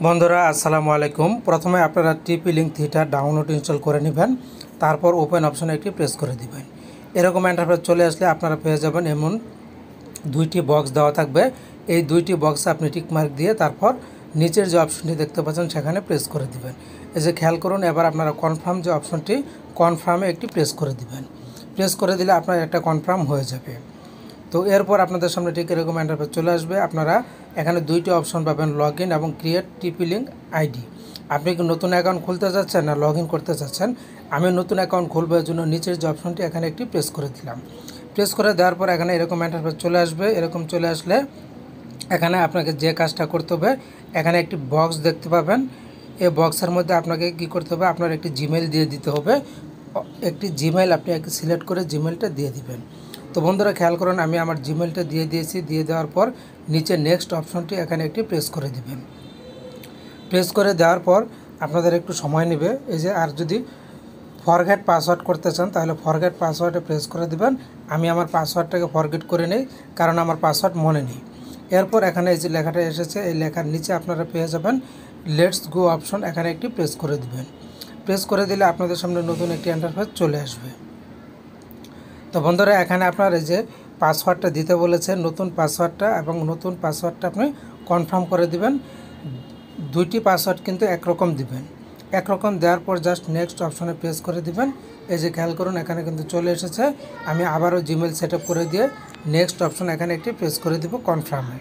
বন্ধুরা আসসালামু আলাইকুম। প্রথমে আপনারা টিপি লিঙ্ক থিটা ডাউনলোড ইনস্টল করে নেবেন, তারপর ওপেন অপশনে একটি প্রেস করে দিবেন। এরকম ইন্টারফেস চলে আসলে আপনারা পেয়ে যাবেন এমন দুইটি বক্স দেওয়া থাকবে। এই দুইটি বক্সে আপনি টিক মার্ক দিয়ে তারপর নিচের যে অপশনটি দেখতে পাচ্ছেন সেখানে প্রেস করে দিবেন। এই যে খেয়াল করুন, এবার আপনারা কনফার্ম যে অপশনটি, কনফার্মে একটি প্রেস করে দিবেন। প্রেস করে দিলে আপনার একটা কনফার্ম হয়ে যাবে। তো এরপর আপনাদের সামনে ঠিক এরকম ইন্টারফেস চলে আসবে। আপনারা এখানে দুইটি অপশন পাবেন, লগ ইন এবং ক্রিয়েট টিপি লিঙ্ক আইডি। আপনি কি নতুন অ্যাকাউন্ট খুলতে চাচ্ছেন না লগ ইন করতে চাচ্ছেন? আমি নতুন অ্যাকাউন্ট খুলবার জন্য নিচের যে অপশনটি এখানে একটি প্রেস করে দিলাম। প্রেস করে দেওয়ার পর এখানে এরকম ইন্টারফেস চলে আসবে। এরকম চলে আসলে এখানে আপনাকে যে কাজটা করতে হবে, এখানে একটি বক্স দেখতে পাবেন। এই বক্সের মধ্যে আপনাকে কি করতে হবে, আপনার একটি জিমেইল দিয়ে দিতে হবে। একটি জিমেইল আপনি সিলেক্ট করে জিমেইলটা দিয়ে দিবেন। তো বন্ধুরা খেয়াল করুন, আমি আমার জিমেইলটা দিয়ে দিয়েছি। দিয়ে দেওয়ার পর নিচে নেক্সট অপশনটি এখানে একটি প্রেস করে দিবেন। প্রেস করে দেওয়ার পর আপনাদের একটু সময় নেবে। এই যে আর যদি ফরগেট পাসওয়ার্ড করতে চান তাহলে ফরগেট পাসওয়ার্ডে প্রেস করে দিবেন। আমি আমার পাসওয়ার্ডটাকে ফরগেট করে নেই, কারণ আমার পাসওয়ার্ড মনে নেই। এরপর এখানে এই যে লেখাটা এসেছে, এই লেখার নিচে আপনারা পেয়ে যাবেন লেটস গো অপশন, এখানে একটি প্রেস করে দিবেন। প্রেস করে দিলে আপনাদের সামনে নতুন একটি ইন্টারফেস চলে আসবে। তো বন্ধুরা এখানে আপনার এই যে পাসওয়ার্ডটা দিতে বলেছে, নতুন পাসওয়ার্ডটা এবং নতুন পাসওয়ার্ডটা আপনি কনফার্ম করে দিবেন। দুইটি পাসওয়ার্ড কিন্তু একরকম দিবেন। একরকম দেওয়ার পর জাস্ট নেক্সট অপশনে প্রেস করে দিবেন। এই যে খেয়াল করুন, এখানে কিন্তু চলে এসেছে। আমি আবারও জিমেল সেট আপ করে দিয়ে নেক্সট অপশন এখানে একটি প্রেস করে দিব কনফার্মে।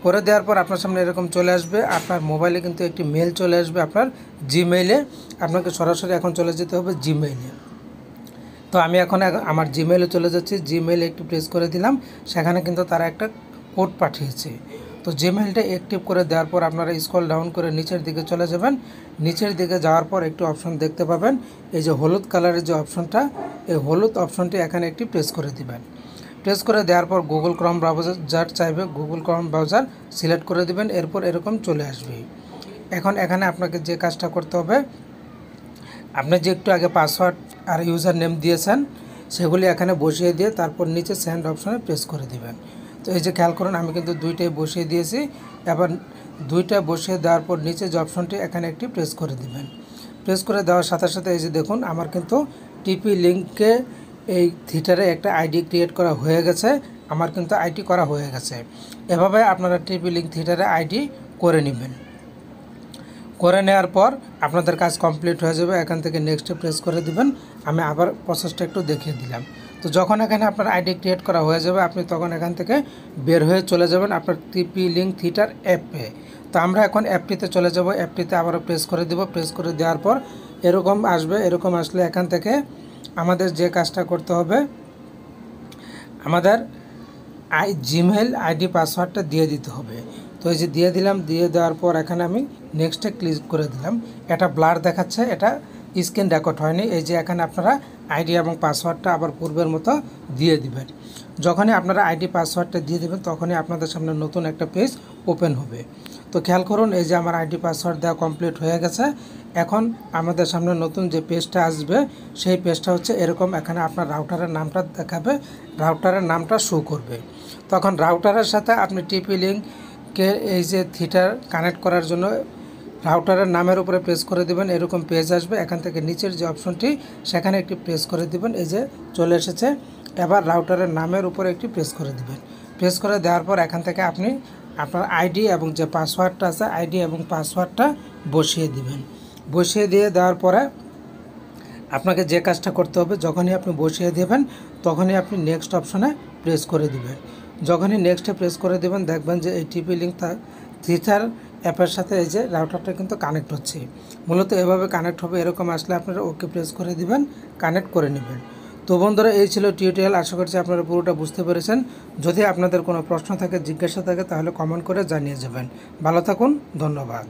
করে দেওয়ার পর আপনার সামনে এরকম চলে আসবে। আপনার মোবাইলে কিন্তু একটি মেল চলে আসবে আপনার জিমেইলে। আপনাকে সরাসরি এখন চলে যেতে হবে জিমেইলে। তো আমি এখন আমার জিমেইলে চলে যাচ্ছি। জিমেইলে একটু প্রেস করে দিলাম, সেখানে কিন্তু তারা একটা কোড পাঠিয়েছে। তো জিমেইলটা অ্যাক্টিভ করে দেওয়ার পর আপনারা স্ক্রল ডাউন করে নিচের দিকে চলে যাবেন। নিচের দিকে যাওয়ার পর একটি অপশন দেখতে পাবেন, এই যে হলুদ কালারের যে অপশনটা, এই হলুদ অপশনটি এখানে একটি প্রেস করে দিবেন। প্রেস করে দেওয়ার পর গুগল ক্রোম ব্রাউজার যার চাইবে গুগল ক্রোম ব্রাউজার সিলেক্ট করে দিবেন। এরপর এরকম চলে আসবে। এখন এখানে আপনাকে যে কাজটা করতে হবে, আপনি যে একটু আগে পাসওয়ার্ড আর ইউজার নেম দিয়েছেন সেগুলি এখানে বসিয়ে দিয়ে তারপর নিচে সেন্ড অপশনে প্রেস করে দিবেন। তো এই যে খেয়াল করুন, আমি কিন্তু দুইটাই বসিয়ে দিয়েছি। এবার দুইটা বসিয়ে দেওয়ার পর নিচে যে অপশনটি এখানে একটি প্রেস করে দিবেন। প্রেস করে দেওয়ার সাথে সাথে এই যে দেখুন, আমার কিন্তু টিপি লিঙ্কে এই থিটারে একটা আইডি ক্রিয়েট করা হয়ে গেছে। আমার কিন্তু আইডি করা হয়ে গেছে। এভাবে আপনারা টিপি লিঙ্ক থিটারে আইডি করে নেবেন। করে নেওয়ার পর আপনাদের কাজ কমপ্লিট হয়ে যাবে। এখান থেকে নেক্সটে প্রেস করে দিবেন। আমি আবার প্রসেসটা একটু দেখিয়ে দিলাম। তো যখন এখানে আপনার আইডি ক্রিয়েট করা হয়ে যাবে, আপনি তখন এখান থেকে বের হয়ে চলে যাবেন আপনার টিপি লিঙ্ক থিটার অ্যাপে। তো আমরা এখন অ্যাপটিতে চলে যাব। অ্যাপটিতে আবারও প্রেস করে দেব। প্রেস করে দেওয়ার পর এরকম আসবে। এরকম আসলে এখান থেকে আমাদের যে কাজটা করতে হবে, আমাদের জিমেইল আইডি পাসওয়ার্ডটা দিয়ে দিতে হবে। তো এই যে দিয়ে দিলাম। দিয়ে দেওয়ার পর এখানে আমি নেক্সটে ক্লিক করে দিলাম। এটা ব্লার দেখাচ্ছে, এটা স্ক্রিন রেকর্ড হয়নি। এই যে এখানে আপনারা আইডি এবং পাসওয়ার্ডটা আবার পূর্বের মতো দিয়ে দিবেন। যখনই আপনারা আইডি পাসওয়ার্ডটা দিয়ে দেবেন তখনই আপনাদের সামনে নতুন একটা পেজ ওপেন হবে। তো খেয়াল করুন, এই যে আমার আইডি পাসওয়ার্ড দেওয়া কমপ্লিট হয়ে গেছে। এখন আমাদের সামনে নতুন যে পেজটা আসবে সেই পেজটা হচ্ছে এরকম। এখানে আপনার রাউটারের নামটা দেখাবে, রাউটারের নামটা শো করবে। তখন রাউটারের সাথে আপনি টিপি লিঙ্ককে এই যে থিটার কানেক্ট করার জন্য রাউটারের নামের উপরে প্রেস করে দেবেন। এরকম পেজ আসবে। এখান থেকে নিচের যে অপশনটি সেখানে একটি প্রেস করে দিবেন। এই যে চলে এসেছে। এবার রাউটারের নামের উপরে একটি প্রেস করে দিবেন। প্রেস করে দেওয়ার পর এখান থেকে আপনি আপনার আইডি এবং যে পাসওয়ার্ডটা আছে আইডি এবং পাসওয়ার্ডটা বসিয়ে দিবেন। বসিয়ে দিয়ে দেওয়ার পরে আপনাকে যে কাজটা করতে হবে, যখনই আপনি বসিয়ে দেবেন তখনই আপনি নেক্সট অপশনে প্রেস করে দিবেন। যখনই নেক্সটে প্রেস করে দেবেন দেখবেন যে এই টিপি লিঙ্ক থিটার অ্যাপের সাথে এই যে রাউটারটা কিন্তু কানেক্ট হচ্ছে। মূলত এভাবে কানেক্ট হবে। এরকম আসলে আপনারা ওকে প্রেস করে দিবেন, কানেক্ট করে নেবেন। তো বন্ধুরা এই ছিল টিউটোরিয়াল। আশা করছি আপনারা পুরোটা বুঝতে পেরেছেন। যদি আপনাদের কোনো প্রশ্ন থাকে, জিজ্ঞাসা থাকে তাহলে কমেন্ট করে জানিয়ে যাবেন। ভালো থাকুন, ধন্যবাদ।